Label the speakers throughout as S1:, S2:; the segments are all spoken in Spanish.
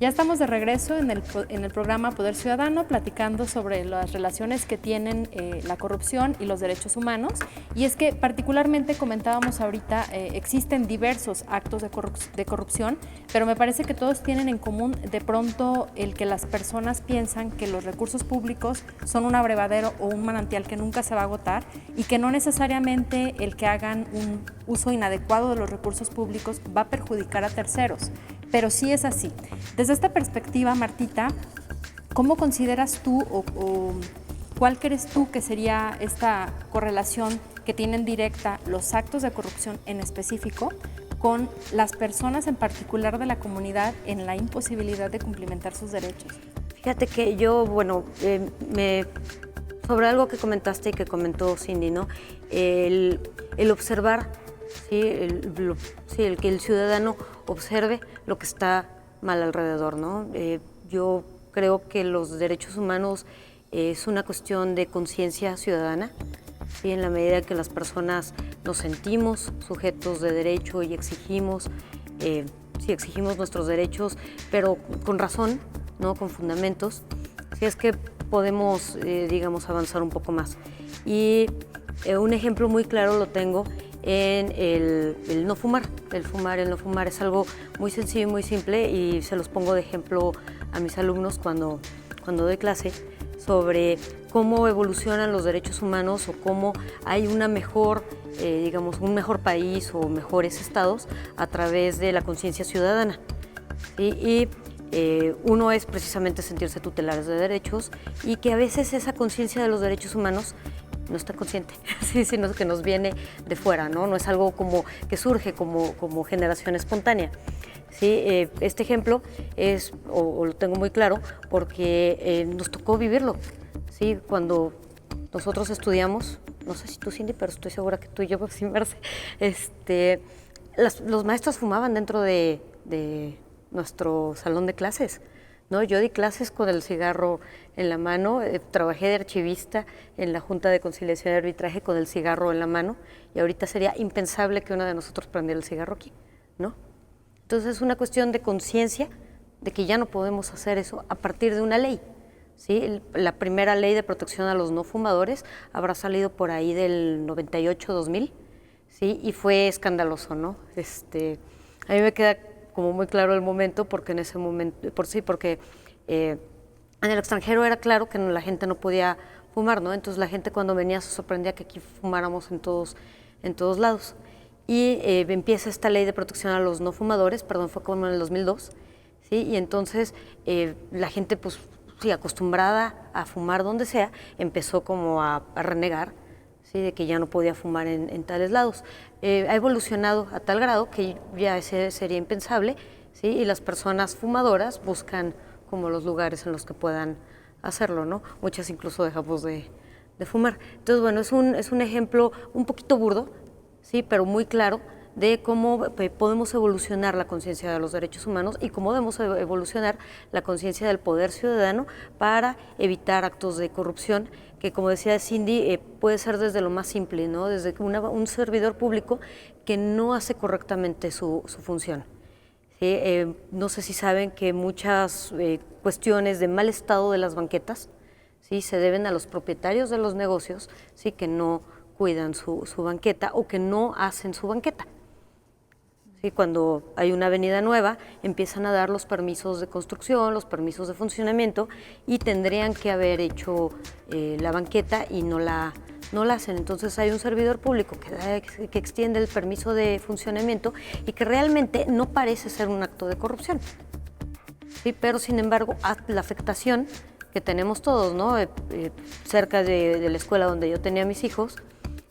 S1: Ya estamos de regreso en el programa Poder Ciudadano, platicando sobre las relaciones que tienen la corrupción y los derechos humanos. Y es que particularmente comentábamos ahorita, existen diversos actos de corrupción, pero me parece que todos tienen en común de pronto el que las personas piensan que los recursos públicos son un abrevadero o un manantial que nunca se va a agotar, y que no necesariamente el que hagan un uso inadecuado de los recursos públicos va a perjudicar a terceros. Pero sí es así. Desde esta perspectiva, Martita, ¿cómo consideras tú o cuál crees tú que sería esta correlación que tienen directa los actos de corrupción en específico con las personas en particular de la comunidad en la imposibilidad de cumplimentar sus derechos?
S2: Fíjate que yo, sobre algo que comentaste y que comentó Cindy, ¿no? El observar, ¿sí? El que el ciudadano observe lo que está mal alrededor, ¿no? Yo creo que los derechos humanos es una cuestión de conciencia ciudadana, ¿sí? En la medida que las personas nos sentimos sujetos de derecho y exigimos nuestros derechos, pero con razón, ¿no? Con fundamentos, si es que podemos, avanzar un poco más. Y un ejemplo muy claro lo tengo en el no fumar. El no fumar es algo muy sencillo y muy simple, y se los pongo de ejemplo a mis alumnos cuando doy clase sobre cómo evolucionan los derechos humanos o cómo hay una mejor, un mejor país o mejores estados a través de la conciencia ciudadana. Uno es precisamente sentirse tutelares de derechos, y que a veces esa conciencia de los derechos humanos no está consciente, sí, sino que nos viene de fuera, ¿no? No es algo como que surge como generación espontánea. Sí, este ejemplo es, o lo tengo muy claro, porque nos tocó vivirlo. ¿Sí? Cuando nosotros estudiamos, no sé si tú, Cindy, pero estoy segura que tú y yo, sin verse, los maestros fumaban dentro de nuestro salón de clases, ¿no? Yo di clases con el cigarro en la mano, trabajé de archivista en la Junta de Conciliación y Arbitraje con el cigarro en la mano, y ahorita sería impensable que uno de nosotros prendiera el cigarro aquí, ¿no? Entonces es una cuestión de conciencia de que ya no podemos hacer eso a partir de una ley, ¿sí? La primera ley de protección a los no fumadores habrá salido por ahí del 98-2000, ¿sí? Y fue escandaloso, ¿no? A mí me queda como muy claro el momento, porque en ese momento, porque en el extranjero era claro que la gente no podía fumar, ¿no? Entonces la gente cuando venía se sorprendía que aquí fumáramos en todos lados. Y empieza esta ley de protección a los no fumadores, fue como en el 2002, ¿sí? Y entonces la gente, pues sí, acostumbrada a fumar donde sea, empezó como a renegar, ¿sí? De que ya no podía fumar en tales lados. Ha evolucionado a tal grado que ya sería impensable, ¿sí? Y las personas fumadoras buscan como los lugares en los que puedan hacerlo, ¿no? Muchas incluso dejamos de fumar. Entonces, bueno, es un ejemplo un poquito burdo, sí, pero muy claro de cómo podemos evolucionar la conciencia de los derechos humanos y cómo debemos evolucionar la conciencia del poder ciudadano para evitar actos de corrupción, que, como decía Cindy, puede ser desde lo más simple, ¿no? Desde un servidor público que no hace correctamente su función. ¿Sí? No sé si saben que muchas cuestiones de mal estado de las banquetas, ¿sí? Se deben a los propietarios de los negocios, ¿sí? Que no cuidan su banqueta o que no hacen su banqueta. ¿Sí? Cuando hay una avenida nueva, empiezan a dar los permisos de construcción, los permisos de funcionamiento, y tendrían que haber hecho la banqueta y no la hacen. Entonces hay un servidor público que extiende el permiso de funcionamiento y que realmente no parece ser un acto de corrupción. ¿Sí? Pero sin embargo, la afectación que tenemos todos, ¿no? Cerca de la escuela donde yo tenía a mis hijos,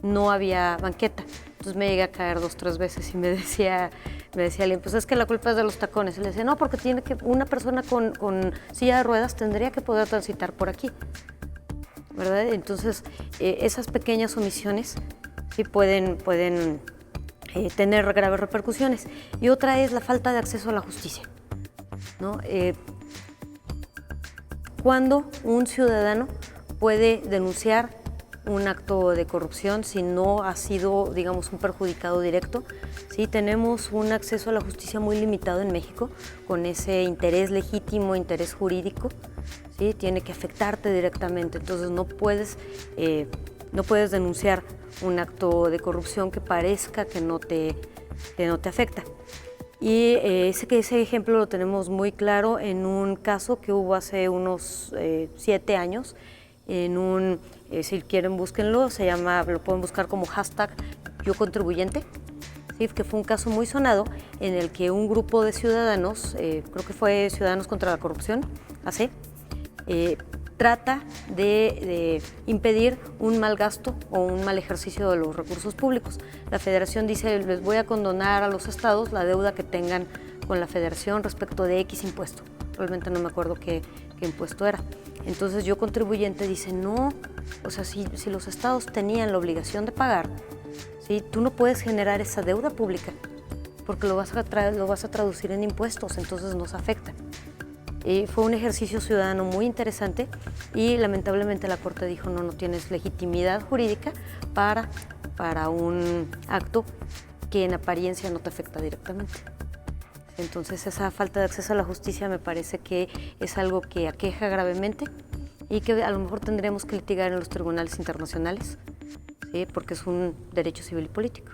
S2: no había banqueta. Entonces me llegué a caer 2 o 3 veces y me decía alguien, pues es que la culpa es de los tacones. Y le decía, no, porque una persona con silla de ruedas tendría que poder transitar por aquí, ¿verdad? Entonces, esas pequeñas omisiones sí pueden tener graves repercusiones. Y otra es la falta de acceso a la justicia, ¿no? Cuando un ciudadano puede denunciar un acto de corrupción si no ha sido, digamos, un perjudicado directo. Sí, tenemos un acceso a la justicia muy limitado en México, con ese interés legítimo, interés jurídico, ¿sí? Tiene que afectarte directamente, entonces no puedes denunciar un acto de corrupción que parezca que no te afecta. Y ese ejemplo lo tenemos muy claro en un caso que hubo hace unos 7 años, si quieren búsquenlo, lo pueden buscar como #YoContribuyente, ¿sí? Que fue un caso muy sonado en el que un grupo de ciudadanos, creo que fue Ciudadanos contra la Corrupción, AC, trata de impedir un mal gasto o un mal ejercicio de los recursos públicos. La Federación dice, les voy a condonar a los estados la deuda que tengan con la Federación respecto de X impuesto. Realmente no me acuerdo qué impuesto era. Entonces YoContribuyente dice, no, o sea, si los estados tenían la obligación de pagar, ¿sí? Tú no puedes generar esa deuda pública porque lo vas a traducir en impuestos, entonces nos afecta. Fue un ejercicio ciudadano muy interesante y lamentablemente la Corte dijo no tienes legitimidad jurídica para un acto que en apariencia no te afecta directamente. Entonces esa falta de acceso a la justicia me parece que es algo que aqueja gravemente y que a lo mejor tendremos que litigar en los tribunales internacionales, ¿sí? Porque es un derecho civil y político.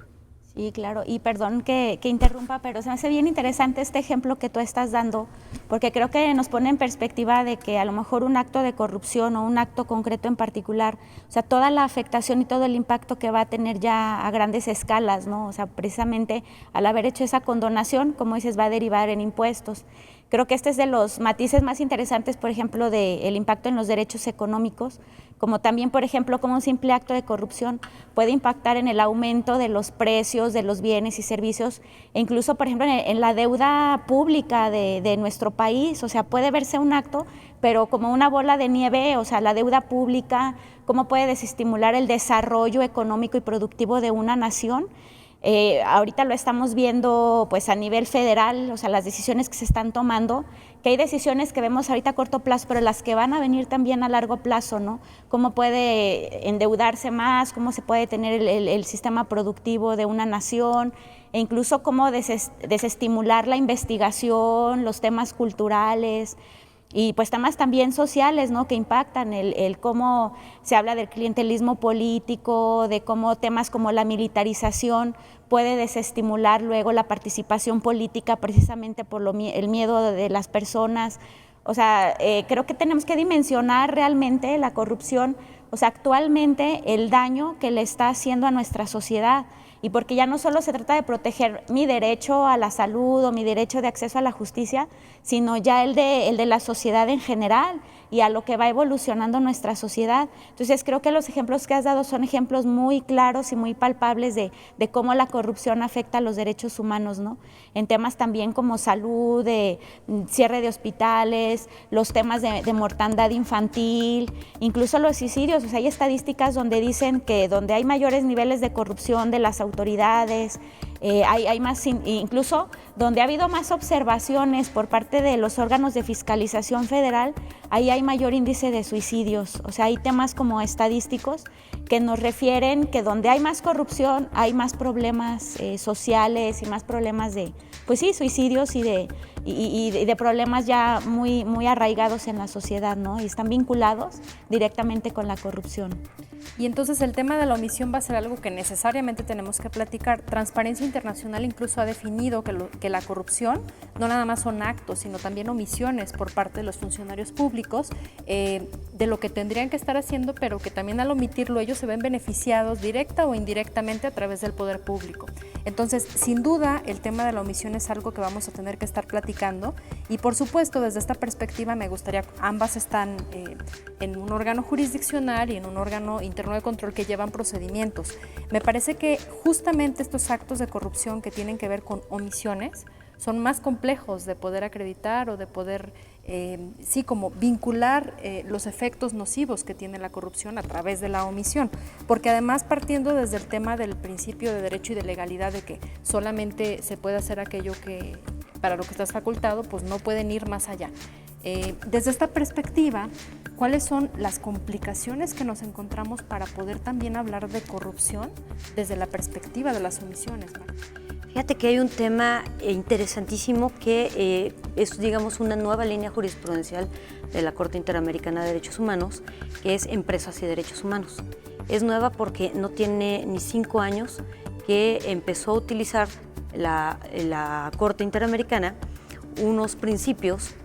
S3: Sí, claro, y perdón que interrumpa, pero se me hace bien interesante este ejemplo que tú estás dando, porque creo que nos pone en perspectiva de que a lo mejor un acto de corrupción o un acto concreto en particular, o sea, toda la afectación y todo el impacto que va a tener ya a grandes escalas, ¿no? O sea, precisamente al haber hecho esa condonación, como dices, va a derivar en impuestos. Creo que este es de los matices más interesantes, por ejemplo, del impacto en los derechos económicos, como también, por ejemplo, como un simple acto de corrupción puede impactar en el aumento de los precios de los bienes y servicios, e incluso, por ejemplo, en la deuda pública de nuestro país. O sea, puede verse un acto, pero como una bola de nieve, o sea, la deuda pública, cómo puede desestimular el desarrollo económico y productivo de una nación. Ahorita lo estamos viendo pues a nivel federal, o sea, las decisiones que se están tomando, que hay decisiones que vemos ahorita a corto plazo, pero las que van a venir también a largo plazo, ¿no? Cómo puede endeudarse más, cómo se puede tener el sistema productivo de una nación, e incluso cómo desestimular la investigación, los temas culturales, y pues temas también sociales, ¿no? Que impactan el cómo se habla del clientelismo político, de cómo temas como la militarización puede desestimular luego la participación política precisamente por el miedo de las personas. O sea, creo que tenemos que dimensionar realmente la corrupción, o sea, actualmente el daño que le está haciendo a nuestra sociedad. Y porque ya no solo se trata de proteger mi derecho a la salud o mi derecho de acceso a la justicia, sino ya el de la sociedad en general y a lo que va evolucionando nuestra sociedad. Entonces creo que los ejemplos que has dado son ejemplos muy claros y muy palpables de cómo la corrupción afecta a los derechos humanos, ¿no? En temas también como salud, de cierre de hospitales, los temas de mortandad infantil, incluso los suicidios. O sea, hay estadísticas donde dicen que donde hay mayores niveles de corrupción de las autoridades, hay más, incluso donde ha habido más observaciones por parte de los órganos de fiscalización federal, ahí hay mayor índice de suicidios. O sea, hay temas como estadísticos que nos refieren que donde hay más corrupción hay más problemas sociales y más problemas de, pues sí, suicidios y de problemas ya muy, muy arraigados en la sociedad, ¿no? Y están vinculados directamente con la corrupción.
S1: Y entonces el tema de la omisión va a ser algo que necesariamente tenemos que platicar. Transparencia Internacional incluso ha definido que la corrupción no nada más son actos, sino también omisiones por parte de los funcionarios públicos de lo que tendrían que estar haciendo, pero que también al omitirlo ellos se ven beneficiados directa o indirectamente a través del poder público. Entonces, sin duda, el tema de la omisión es algo que vamos a tener que estar platicando y, por supuesto, desde esta perspectiva me gustaría, ambas están en un órgano jurisdiccional y en un órgano interno de control que llevan procedimientos. Me parece que justamente estos actos de corrupción que tienen que ver con omisiones son más complejos de poder acreditar o de poder, sí, como vincular los efectos nocivos que tiene la corrupción a través de la omisión, porque además partiendo desde el tema del principio de derecho y de legalidad de que solamente se puede hacer aquello que para lo que estás facultado, pues no pueden ir más allá. Desde esta perspectiva, ¿cuáles son las complicaciones que nos encontramos para poder también hablar de corrupción desde la perspectiva de las omisiones, Marta?
S2: Fíjate que hay un tema interesantísimo que es, digamos, una nueva línea jurisprudencial de la Corte Interamericana de Derechos Humanos, que es empresas y derechos humanos. Es nueva porque no tiene ni 5 años que empezó a utilizar la Corte Interamericana unos principios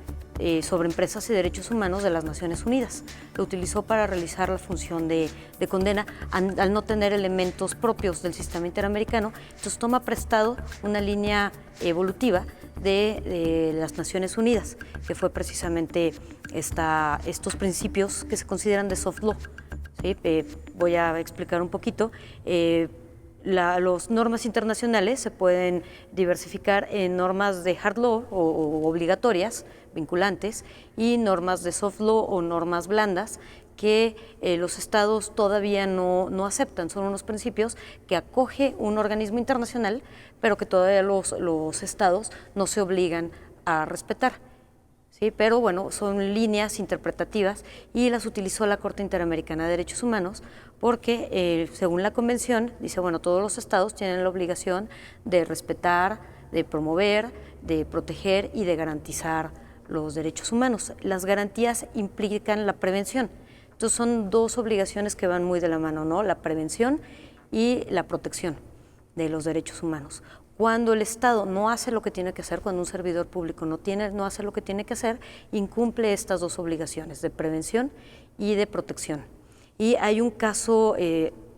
S2: sobre empresas y derechos humanos de las Naciones Unidas. Lo utilizó para realizar la función de condena al no tener elementos propios del sistema interamericano. Entonces toma prestado una línea evolutiva de las Naciones Unidas, que fue precisamente estos principios que se consideran de soft law. ¿Sí? Voy a explicar un poquito. Las normas internacionales se pueden diversificar en normas de hard law o obligatorias, vinculantes, y normas de soft law o normas blandas que los estados todavía no aceptan. Son unos principios que acoge un organismo internacional, pero que todavía los estados no se obligan a respetar. ¿Sí? Pero bueno, son líneas interpretativas y las utilizó la Corte Interamericana de Derechos Humanos porque, según la Convención, dice, bueno, todos los estados tienen la obligación de respetar, de promover, de proteger y de garantizar los derechos humanos. Las garantías implican la prevención. Entonces son dos obligaciones que van muy de la mano, ¿no? La prevención y la protección de los derechos humanos. Cuando el Estado no hace lo que tiene que hacer, cuando un servidor público no hace lo que tiene que hacer, incumple estas dos obligaciones de prevención y de protección. Y hay un caso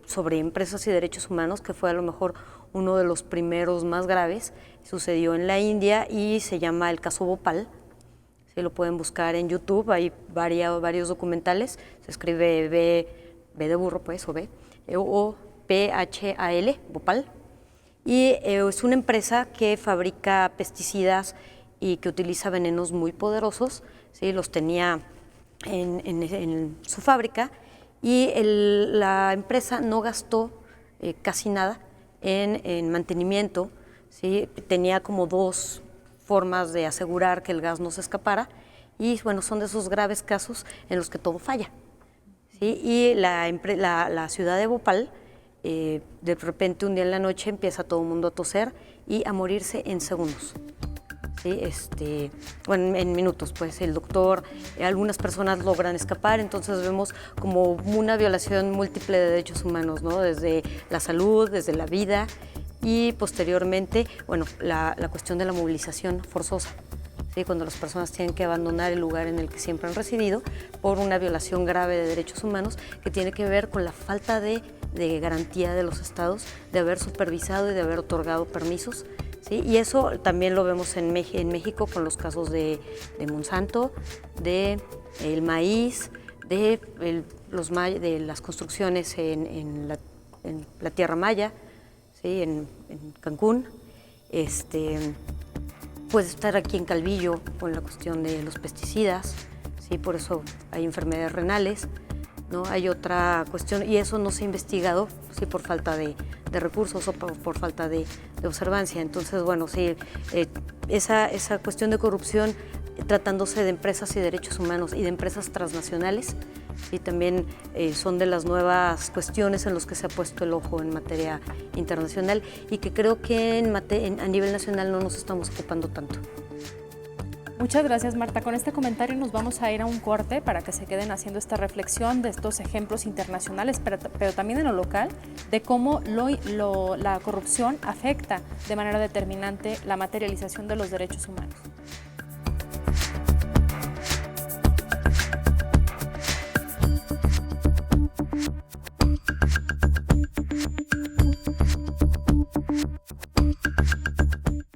S2: sobre empresas y derechos humanos que fue a lo mejor uno de los primeros más graves, sucedió en la India y se llama el caso Bhopal. Se lo pueden buscar en YouTube, hay varios documentales, se escribe B de burro, pues, o B, o P-H-A-L, Bhopal. Y es una empresa que fabrica pesticidas y que utiliza venenos muy poderosos, ¿sí? Los tenía en su fábrica y la empresa no gastó casi nada en mantenimiento, ¿sí? Tenía como dos formas de asegurar que el gas no se escapara y bueno, son de esos graves casos en los que todo falla, ¿sí? Y la ciudad de Bhopal, de repente un día en la noche empieza todo el mundo a toser y a morirse en segundos. ¿Sí? Bueno, en minutos, pues el doctor, algunas personas logran escapar, entonces vemos como una violación múltiple de derechos humanos, ¿no? Desde la salud, desde la vida y posteriormente, bueno, la cuestión de la movilización forzosa. ¿Sí? Cuando las personas tienen que abandonar el lugar en el que siempre han residido por una violación grave de derechos humanos que tiene que ver con la falta de garantía de los estados de haber supervisado y de haber otorgado permisos, ¿sí? Y eso también lo vemos en México con los casos de Monsanto, de el maíz, de las construcciones en la Tierra Maya, ¿sí? en Cancún. Puede estar aquí en Calvillo con la cuestión de los pesticidas, ¿sí? Por eso hay enfermedades renales, ¿no? Hay otra cuestión, y eso no se ha investigado, ¿sí? Por falta de recursos o por falta de observancia. Entonces, bueno, sí, esa cuestión de corrupción, tratándose de empresas y derechos humanos y de empresas transnacionales, y también son de las nuevas cuestiones en las que se ha puesto el ojo en materia internacional y que creo que a nivel nacional no nos estamos ocupando tanto.
S1: Muchas gracias, Marta. Con este comentario nos vamos a ir a un corte para que se queden haciendo esta reflexión de estos ejemplos internacionales, pero también en lo local, de cómo la corrupción afecta de manera determinante la materialización de los derechos humanos.